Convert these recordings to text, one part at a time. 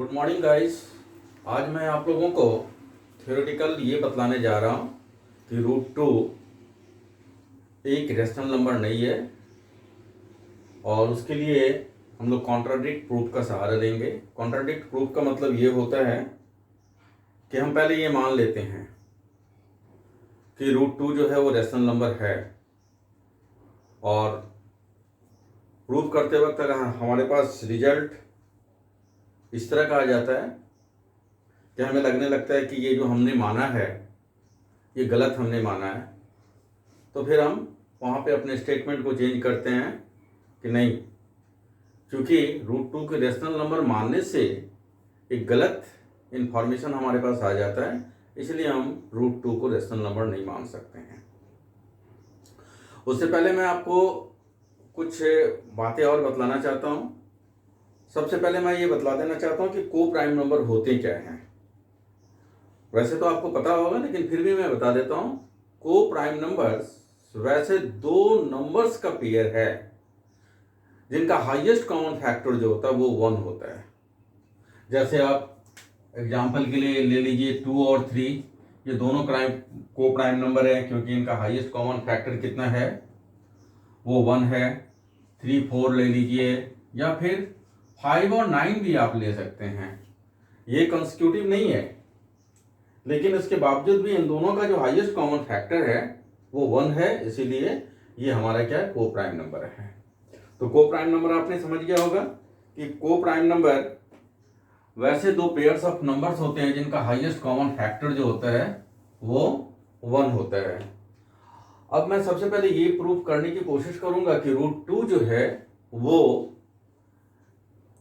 Good morning guys. आज मैं आप लोगों को थ्योरेटिकल ये बतलाने जा रहा हूँ कि रूट टू एक रेशनल नंबर नहीं है और उसके लिए हम लोग कॉन्ट्राडिक्ट प्रूफ का सहारा लेंगे। कॉन्ट्राडिक्ट प्रूफ का मतलब ये होता है कि हम पहले ये मान लेते हैं कि रूट टू जो है वो रेशनल नंबर है और प्रूफ करते वक्त अगर हमारे पास रिजल्ट इस तरह का आ जाता है कि हमें लगने लगता है कि ये जो हमने माना है ये गलत हमने माना है, तो फिर हम वहाँ पे अपने स्टेटमेंट को चेंज करते हैं कि नहीं, क्योंकि रूट टू के रेशनल नंबर मानने से एक गलत इन्फॉर्मेशन हमारे पास आ जाता है, इसलिए हम रूट टू को रेशनल नंबर नहीं मान सकते हैं। उससे पहले मैं आपको कुछ बातें और बतलाना चाहता हूँ। सबसे पहले मैं ये बतला देना चाहता हूँ कि को प्राइम नंबर होते क्या हैं। वैसे तो आपको पता होगा, लेकिन फिर भी मैं बता देता हूँ। को प्राइम नंबर्स वैसे दो नंबर्स का पेयर है जिनका हाईएस्ट कॉमन फैक्टर जो होता है वो 1 होता है। जैसे आप एग्जांपल के लिए ले लीजिए 2 और 3, ये दोनों को प्राइम नंबर है क्योंकि इनका हाईएस्ट कॉमन फैक्टर कितना है, वो 1 है। 3, 4 ले लीजिए, या फिर 5 और 9 भी आप ले सकते हैं। ये कंसेक्यूटिव नहीं है, लेकिन इसके बावजूद भी इन दोनों का जो हाईएस्ट कॉमन फैक्टर है वो 1 है, इसीलिए ये हमारा क्या है, को प्राइम नंबर है। तो को प्राइम नंबर आपने समझ गया होगा कि को प्राइम नंबर वैसे दो पेयर्स ऑफ नंबर्स होते हैं जिनका हाईएस्ट कॉमन फैक्टर जो होता है वो 1 होता है। अब मैं सबसे पहले ये प्रूव करने की कोशिश करूंगा कि रूट टू जो है वो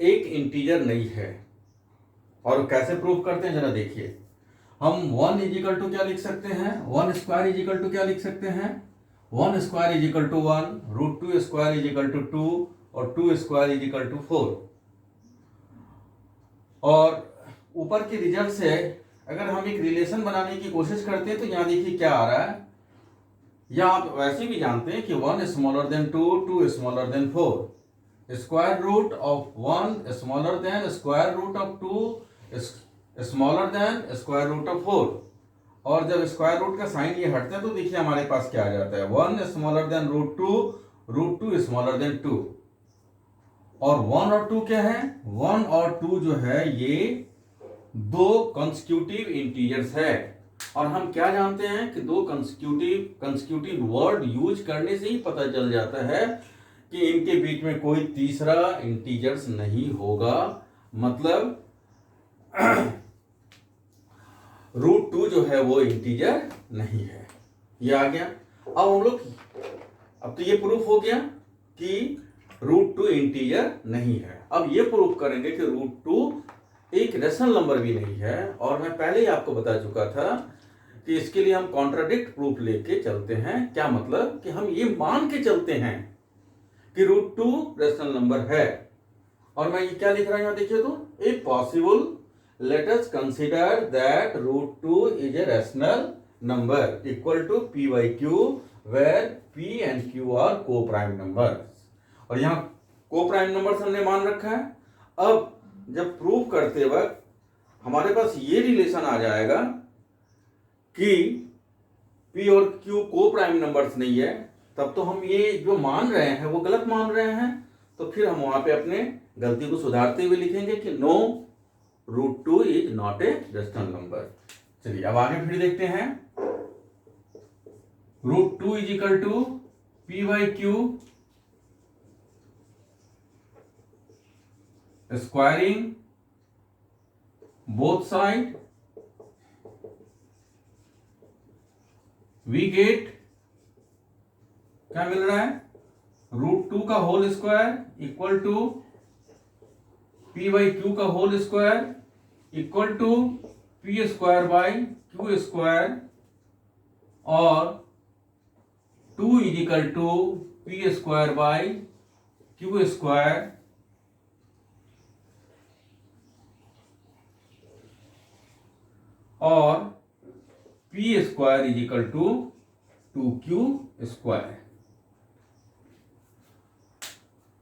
एक इंटीजर नहीं है। और कैसे प्रूव करते हैं जरा देखिए। हम 1 इजिकल टू क्या लिख सकते हैं, 1 स्क्वायर इजिकल टू क्या लिख सकते हैं, 1 square is equal to 1, root 2 square is equal to 2 और 2 स्क्वायर इजिकल टू 4। और ऊपर के रिजल्ट से अगर हम एक रिलेशन बनाने की कोशिश करते हैं तो यहां देखिए क्या आ रहा है। या आप वैसे भी जानते हैं कि 1 smaller than 2, 2 smaller than 4, square root of 1 smaller than square root of 2 smaller than square root of 4। और जब स्क्वायर रूट का साइन ये हटता है तो देखिए हमारे पास क्या आ जाता है, 1 smaller than root 2 smaller than 2। और 1 और 2 क्या है, 1 और 2 जो है ये दो कंसेक्यूटिव इंटीजर्स है। और हम क्या जानते हैं कि दो कंसेक्यूटिव वर्ड यूज करने से ही पता चल जाता है कि इनके बीच में कोई तीसरा इंटीजर्स नहीं होगा। मतलब रूट 2 जो है वो इंटीजर नहीं है। ये आ गया। अब तो ये प्रूफ हो गया कि रूट 2 इंटीजर नहीं है। अब ये प्रूफ करेंगे कि रूट 2 एक रेशनल नंबर भी नहीं है। और मैं पहले ही आपको बता चुका था कि इसके लिए हम कॉन्ट्राडिक्ट प्रूफ लेके चलते हैं। क्या मतलब कि हम ये मान के चलते हैं कि रूट 2 रेशनल नंबर है। और मैं ये क्या लिख रहा हूं यहां देखिए, तो a possible let us consider that root 2 is a rational number equal to p by q where p and q are co-prime numbers। और यहाँ co-prime numbers हमने मान रखा है। अब जब प्रूव करते वक्त हमारे पास ये रिलेशन आ जाएगा कि p और q co-prime numbers नहीं है, तब तो हम ये जो मान रहे हैं वो गलत मान रहे हैं। तो फिर हम वहां पे अपने गलती को सुधारते हुए लिखेंगे कि no, root 2 is not a rational number. चलिए अब आगे फिर देखते हैं। Root 2 is equal to P by Q squaring both side, we get क्या मिल रहा है, रूट 2 का whole square equal to P by Q का whole square equal to P square by Q square, और 2 is equal to P square by Q square, और P square is equal to 2q square.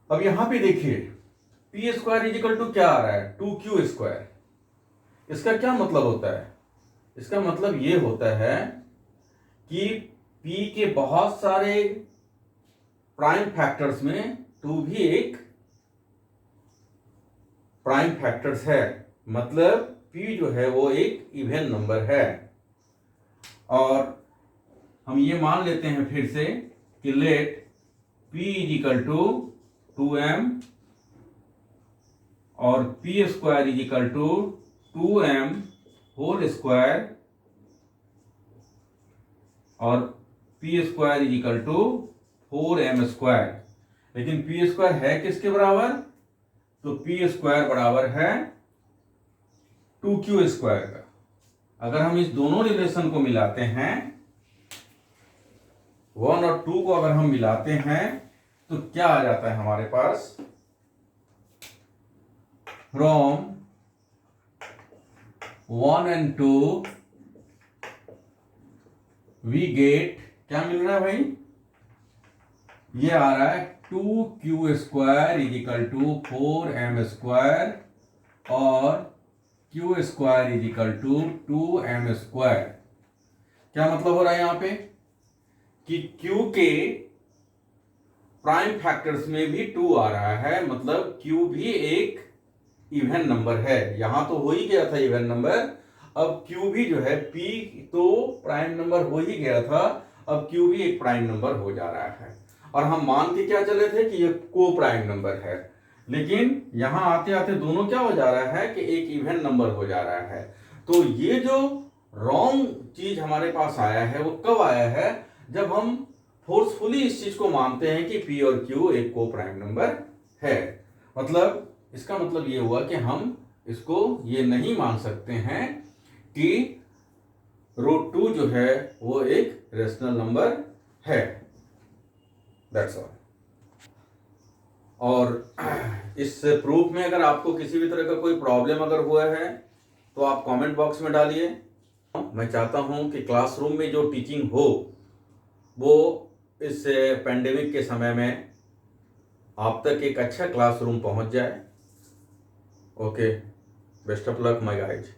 अब यहां पे देखिए P square is equal to क्या आ रहा है, 2q स्क्वायर। इसका क्या मतलब होता है, इसका मतलब ये होता है कि p के बहुत सारे प्राइम फैक्टर्स में 2 भी एक प्राइम फैक्टर्स है, मतलब p जो है वो एक इवन नंबर है। और हम ये मान लेते हैं फिर से कि let p is equal to 2m और P square is equal to 2m whole square और P square is equal to 4m square. लेकिन पी स्क्वायर है किसके बराबर, तो पी स्क्वायर बराबर है 2q स्क्वायर का। अगर हम इस दोनों रिलेशन को मिलाते हैं, 1 और 2 को अगर हम मिलाते हैं तो क्या आ जाता है हमारे पास, फ्रॉम 1 and 2 वी गेट, क्या मिल रहा है भाई, ये आ रहा है 2q square is equal to 4m square और q square is equal to 2m square. क्या मतलब हो रहा है यहां पे कि q के प्राइम फैक्टर्स में भी 2 आ रहा है, मतलब q भी एक इवन नंबर है। यहां तो हो ही गया था इवन नंबर, अब q भी जो है, p तो प्राइम नंबर हो ही गया था, अब q भी एक प्राइम नंबर हो जा रहा है। और हम मान के क्या चले थे कि ये को प्राइम नंबर है, लेकिन यहां आते आते दोनों क्या हो जा रहा है कि एक इवन नंबर हो जा रहा है। तो ये जो रॉन्ग चीज हमारे पास आया है वो कब आया है, जब हम फोर्सफुली इस चीज को मानते हैं कि p और q एक को प्राइम नंबर है। मतलब इसका मतलब ये हुआ कि हम इसको ये नहीं मान सकते हैं कि √2 जो है वो एक रेशनल नंबर है। That's all. और इस प्रूफ में अगर आपको किसी भी तरह का कोई प्रॉब्लम अगर हुआ है तो आप कमेंट बॉक्स में डालिए। मैं चाहता हूं कि क्लासरूम में जो टीचिंग हो वो इस पेंडेमिक के समय में आप तक एक अच्छा क्लासरूम पहुंच जाए। Okay, best of luck my guys.